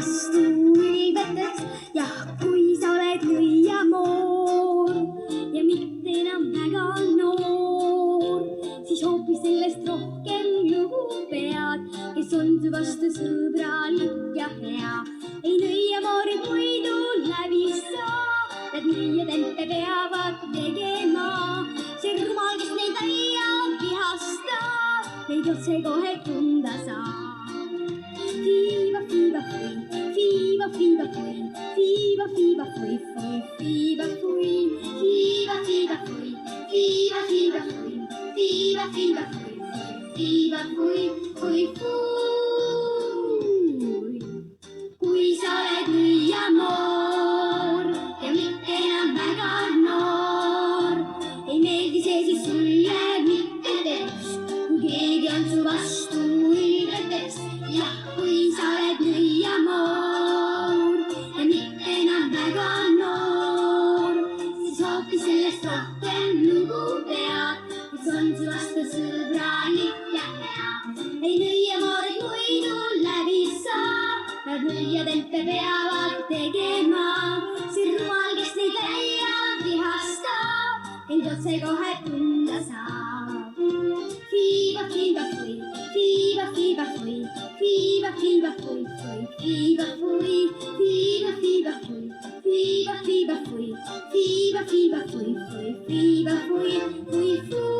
vastu ilvetes ja kui sa oled nõiamoor ja mitte enam väga noor, siis hoopis sellest rohkem lugu pead, kes on su vastu sõbralik ja hea. Ei nõiamoorid muidu läbi saa, need nõiatempe peavad tegema. See rumal, kes neid aia vihastab, neid otse kohe tunda saab. Fiiva, fiiva, fui, fiiva, fiiva, fui, fiiva, fiiva, fui, fui, fiiva, fui, fiiva, fiiva, fui, fiiva, fiiva, fui, fiiva, fiiva, fui, fiiva, fui, fui, fui. Kui sa oled nõiamoor ja mitte enam väga noor, ei meeldi see siis sulle mitte teps, kui keegi on su vastu ilvetes. Jah, kui sa oled nõiamoor ja mitte enam väga noor, siis hoopis sellest rohkem lugu pead, kes on su vastu sõbralik ja hea. Ei nõiamoorid muidu läbi saa, nad nõiatempe peavad tegema. See rumal, kes neid äia vihastab, neid otse kohe tunda saab. Fiiva, fiiva, fui, fiiva, fiiva, fui, fiiva, fiiva, fui, fui, fiiva, fui, fiiva, fiiva, fui, fiiva, fiiva, fui, fiiva, fiiva, fui, fui, fiiva, fui, fui, fui.